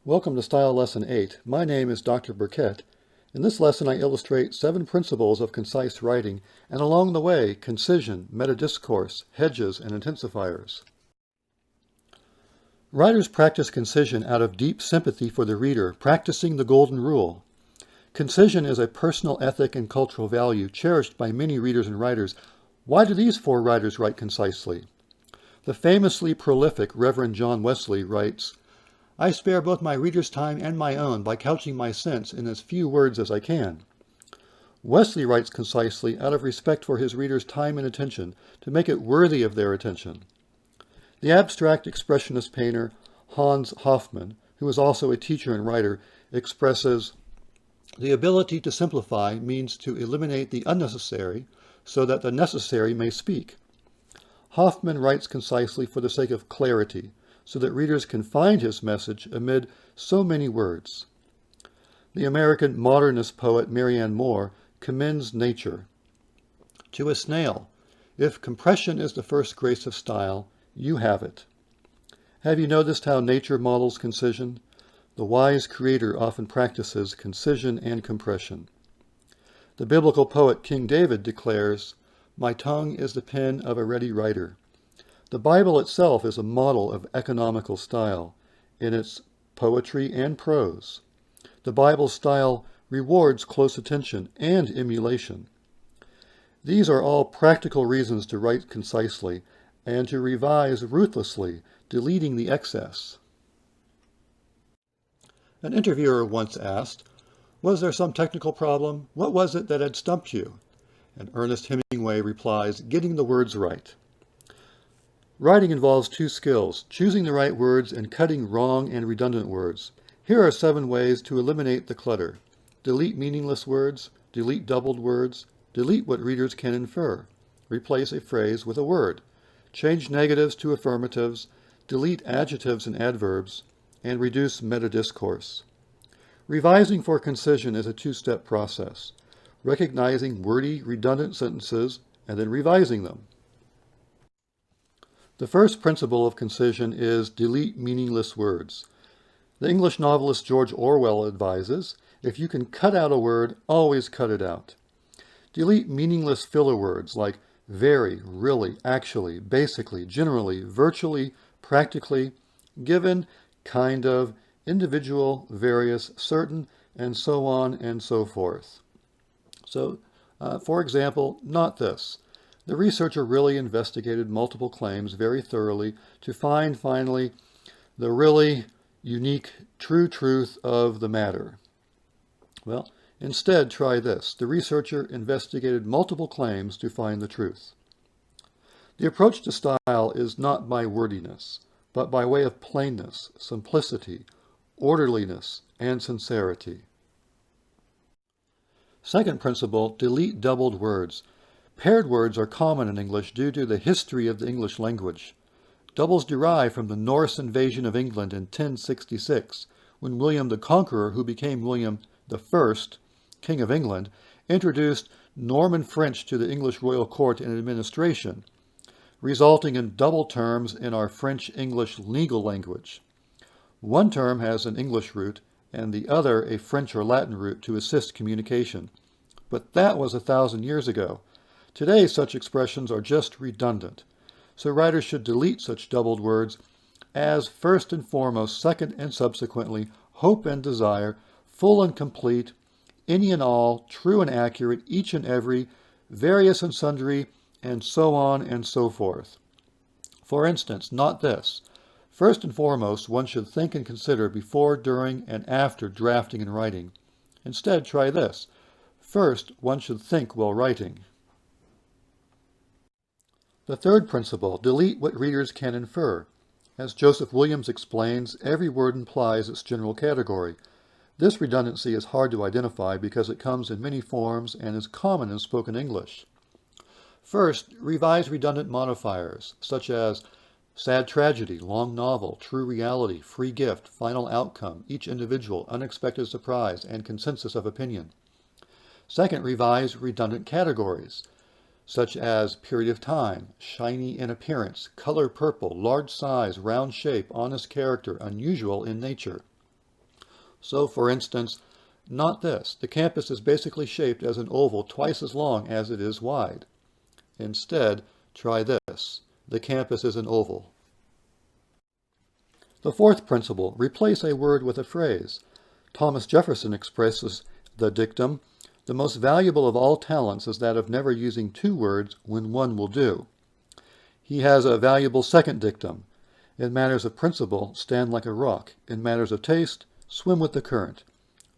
Welcome to Style Lesson 8. My name is Dr. Burkett. In this lesson I illustrate 7 principles of concise writing and along the way, concision, metadiscourse, hedges, and intensifiers. Writers practice concision out of deep sympathy for the reader, practicing the golden rule. Concision is a personal ethic and cultural value cherished by many readers and writers. Why do these 4 writers write concisely? The famously prolific Reverend John Wesley writes, "I spare both my reader's time and my own by couching my sense in as few words as I can." Wesley writes concisely out of respect for his reader's time and attention, to make it worthy of their attention. The abstract expressionist painter Hans Hofmann, who is also a teacher and writer, expresses, "The ability to simplify means to eliminate the unnecessary so that the necessary may speak." Hofmann writes concisely for the sake of clarity, so that readers can find his message amid so many words. The American modernist poet Marianne Moore commends nature. To a snail, if compression is the first grace of style, you have it. Have you noticed how nature models concision? The wise creator often practices concision and compression. The biblical poet King David declares, "My tongue is the pen of a ready writer." The Bible itself is a model of economical style in its poetry and prose. The Bible's style rewards close attention and emulation. These are all practical reasons to write concisely and to revise ruthlessly, deleting the excess. An interviewer once asked, "Was there some technical problem? What was it that had stumped you?" And Ernest Hemingway replies, "Getting the words right." Writing involves 2 skills, choosing the right words and cutting wrong and redundant words. Here are 7 ways to eliminate the clutter. Delete meaningless words, delete doubled words, delete what readers can infer, replace a phrase with a word, change negatives to affirmatives, delete adjectives and adverbs, and reduce metadiscourse. Revising for concision is a 2-step process, recognizing wordy, redundant sentences and then revising them. The first principle of concision is delete meaningless words. The English novelist George Orwell advises, if you can cut out a word, always cut it out. Delete meaningless filler words like very, really, actually, basically, generally, virtually, practically, given, kind of, individual, various, certain, and so on and so forth. So, for example, not this. The researcher really investigated multiple claims very thoroughly to find, finally, the really unique, true truth of the matter. Well, instead, try this. The researcher investigated multiple claims to find the truth. The approach to style is not by wordiness, but by way of plainness, simplicity, orderliness, and sincerity. Second principle, delete doubled words. Paired words are common in English due to the history of the English language. Doubles derive from the Norse invasion of England in 1066, when William the Conqueror, who became William I, King of England, introduced Norman French to the English royal court and administration, resulting in double terms in our French-English legal language. One term has an English root and the other a French or Latin root to assist communication. But that was 1,000 years ago. Today, such expressions are just redundant, so writers should delete such doubled words as first and foremost, second and subsequently, hope and desire, full and complete, any and all, true and accurate, each and every, various and sundry, and so on and so forth. For instance, not this. First and foremost, one should think and consider before, during, and after drafting and writing. Instead, try this. First, one should think while writing. The third principle, delete what readers can infer. As Joseph Williams explains, every word implies its general category. This redundancy is hard to identify because it comes in many forms and is common in spoken English. First, revise redundant modifiers, such as sad tragedy, long novel, true reality, free gift, final outcome, each individual, unexpected surprise, and consensus of opinion. Second, revise redundant categories, such as period of time, shiny in appearance, color purple, large size, round shape, honest character, unusual in nature. So, for instance, not this. The campus is basically shaped as an oval twice as long as it is wide. Instead, try this. The campus is an oval. The fourth principle, replace a word with a phrase. Thomas Jefferson expresses the dictum, the most valuable of all talents is that of never using two words when one will do. He has a valuable second dictum. In matters of principle, stand like a rock. In matters of taste, swim with the current.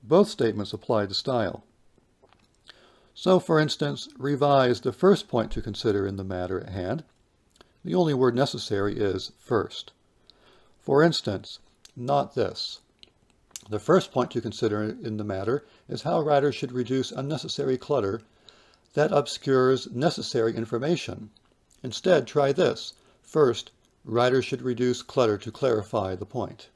Both statements apply to style. So, for instance, revise the first point to consider in the matter at hand. The only word necessary is first. For instance, not this. The first point to consider in the matter is how writers should reduce unnecessary clutter that obscures necessary information. Instead, try this. First, writers should reduce clutter to clarify the point.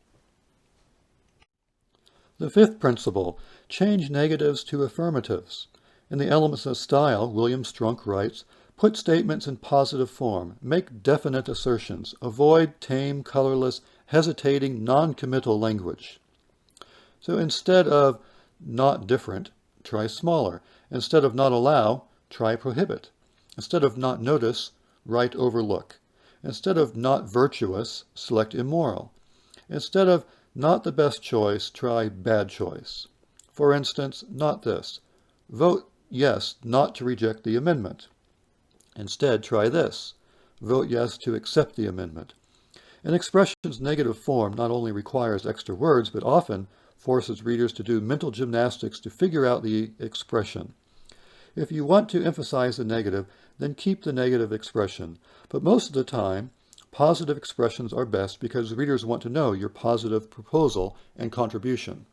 The fifth principle, change negatives to affirmatives. In the Elements of Style, William Strunk writes, put statements in positive form, make definite assertions, avoid tame, colorless, hesitating, non-committal language. So instead of not different, try smaller. Instead of not allow, try prohibit. Instead of not notice, write overlook. Instead of not virtuous, select immoral. Instead of not the best choice, try bad choice. For instance, not this. Vote yes not to reject the amendment. Instead, try this. Vote yes to accept the amendment. An expression's negative form not only requires extra words, but often forces readers to do mental gymnastics to figure out the expression. If you want to emphasize the negative, then keep the negative expression. But most of the time, positive expressions are best because readers want to know your positive proposal and contribution.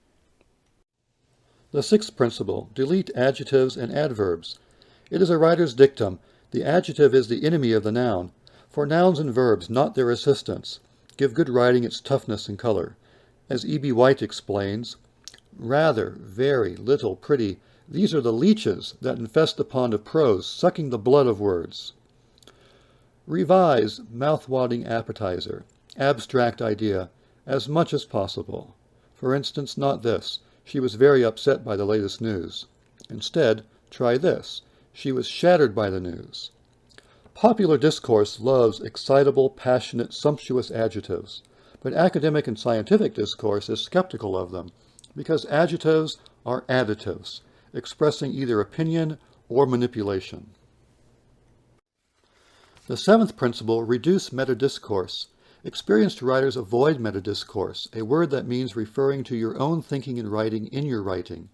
The sixth principle, delete adjectives and adverbs. It is a writer's dictum. The adjective is the enemy of the noun. For nouns and verbs, not their assistants, give good writing its toughness and color. As E.B. White explains, rather, very, little, pretty, these are the leeches that infest the pond of prose, sucking the blood of words. Revise, mouth-watering appetizer, abstract idea, as much as possible. For instance, not this. She was very upset by the latest news. Instead, try this. She was shattered by the news. Popular discourse loves excitable, passionate, sumptuous adjectives, but academic and scientific discourse is skeptical of them because adjectives are additives, expressing either opinion or manipulation. The seventh principle, reduce metadiscourse. Experienced writers avoid metadiscourse, a word that means referring to your own thinking and writing in your writing.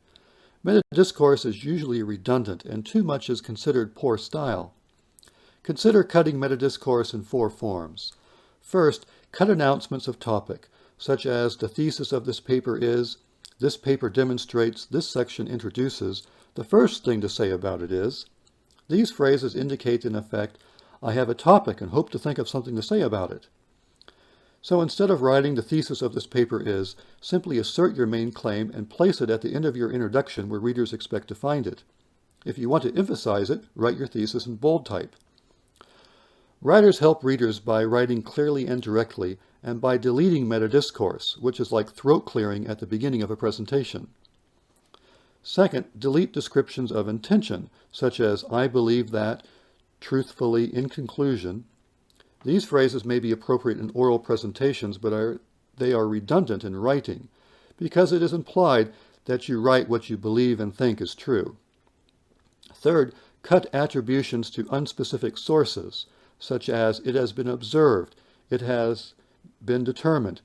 Metadiscourse is usually redundant, and too much is considered poor style. Consider cutting metadiscourse in 4 forms. First, cut announcements of topic, such as the thesis of this paper is, this paper demonstrates, this section introduces, the first thing to say about it is. These phrases indicate in effect, I have a topic and hope to think of something to say about it. So instead of writing the thesis of this paper is, simply assert your main claim and place it at the end of your introduction where readers expect to find it. If you want to emphasize it, write your thesis in bold type. Writers help readers by writing clearly and directly, and by deleting metadiscourse, which is like throat clearing at the beginning of a presentation. Second, delete descriptions of intention, such as I believe that, truthfully, in conclusion. These phrases may be appropriate in oral presentations, but they are redundant in writing, because it is implied that you write what you believe and think is true. Third, cut attributions to unspecific sources, such as it has been observed, it has been determined.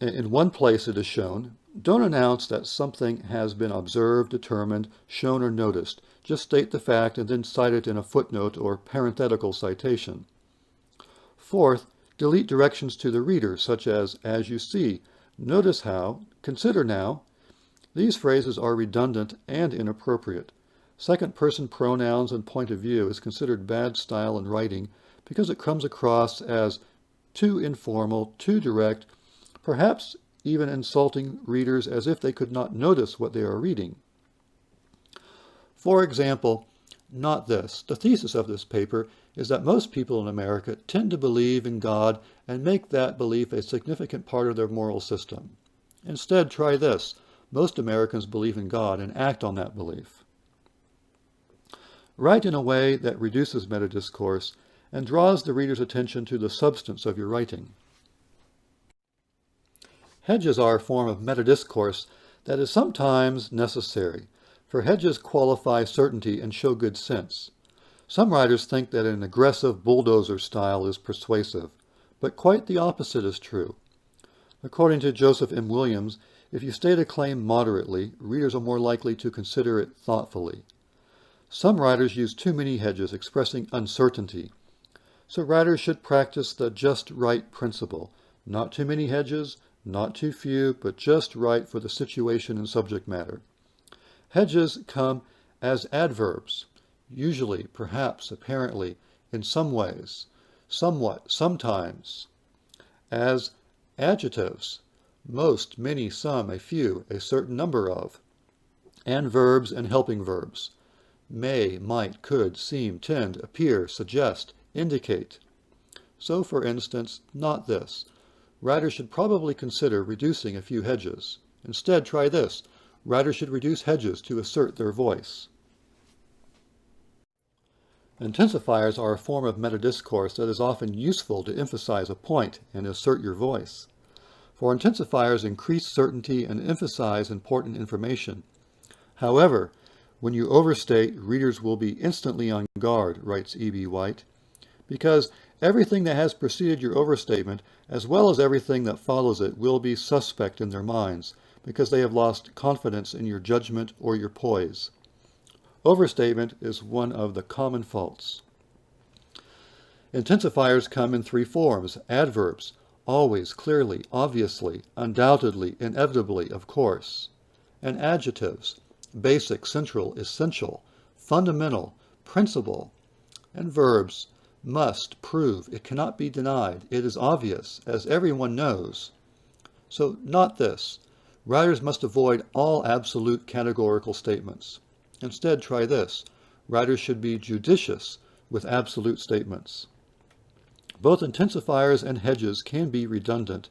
In one place it is shown. Don't announce that something has been observed, determined, shown, or noticed. Just state the fact and then cite it in a footnote or parenthetical citation. Fourth, delete directions to the reader, such as you see, notice how, consider now. These phrases are redundant and inappropriate. Second-person pronouns and point of view is considered bad style in writing because it comes across as too informal, too direct, perhaps even insulting readers as if they could not notice what they are reading. For example, not this. The thesis of this paper is that most people in America tend to believe in God and make that belief a significant part of their moral system. Instead, try this. Most Americans believe in God and act on that belief. Write in a way that reduces metadiscourse and draws the reader's attention to the substance of your writing. Hedges are a form of metadiscourse that is sometimes necessary, for hedges qualify certainty and show good sense. Some writers think that an aggressive bulldozer style is persuasive, but quite the opposite is true. According to Joseph M. Williams, if you state a claim moderately, readers are more likely to consider it thoughtfully. Some writers use too many hedges expressing uncertainty, so writers should practice the just right principle. Not too many hedges, not too few, but just right for the situation and subject matter. Hedges come as adverbs, usually, perhaps, apparently, in some ways, somewhat, sometimes, as adjectives, most, many, some, a few, a certain number of, and verbs and helping verbs, may, might, could, seem, tend, appear, suggest, indicate. So, for instance, not this. Writers should probably consider reducing a few hedges. Instead, try this. Writers should reduce hedges to assert their voice. Intensifiers are a form of metadiscourse that is often useful to emphasize a point and assert your voice. For intensifiers increase certainty and emphasize important information. However, when you overstate, readers will be instantly on guard, writes E.B. White, because everything that has preceded your overstatement, as well as everything that follows it, will be suspect in their minds, because they have lost confidence in your judgment or your poise. Overstatement is one of the common faults. Intensifiers come in three forms: adverbs, always, clearly, obviously, undoubtedly, inevitably, of course, and adjectives, basic, central, essential, fundamental, principal, and verbs, must, prove, it cannot be denied, it is obvious, as everyone knows. So, not this. Writers must avoid all absolute categorical statements. Instead, try this. Writers should be judicious with absolute statements. Both intensifiers and hedges can be redundant,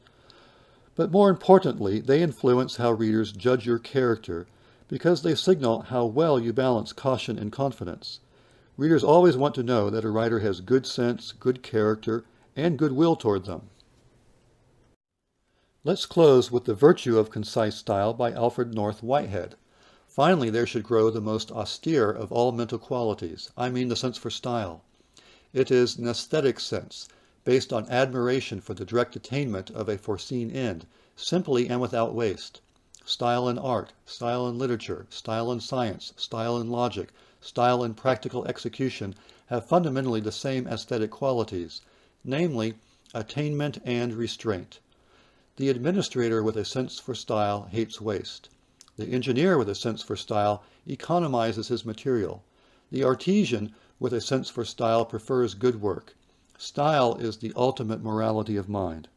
but more importantly, they influence how readers judge your character because they signal how well you balance caution and confidence. Readers always want to know that a writer has good sense, good character, and goodwill toward them. Let's close with The Virtue of Concise Style by Alfred North Whitehead. Finally, there should grow the most austere of all mental qualities. I mean the sense for style. It is an aesthetic sense, based on admiration for the direct attainment of a foreseen end, simply and without waste. Style in art, style in literature, style in science, style in logic, style in practical execution have fundamentally the same aesthetic qualities, namely attainment and restraint. The administrator with a sense for style hates waste. The engineer with a sense for style economizes his material. The artisan with a sense for style prefers good work. Style is the ultimate morality of mind.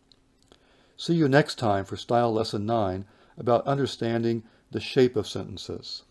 See you next time for Style Lesson 9 about understanding the shape of sentences.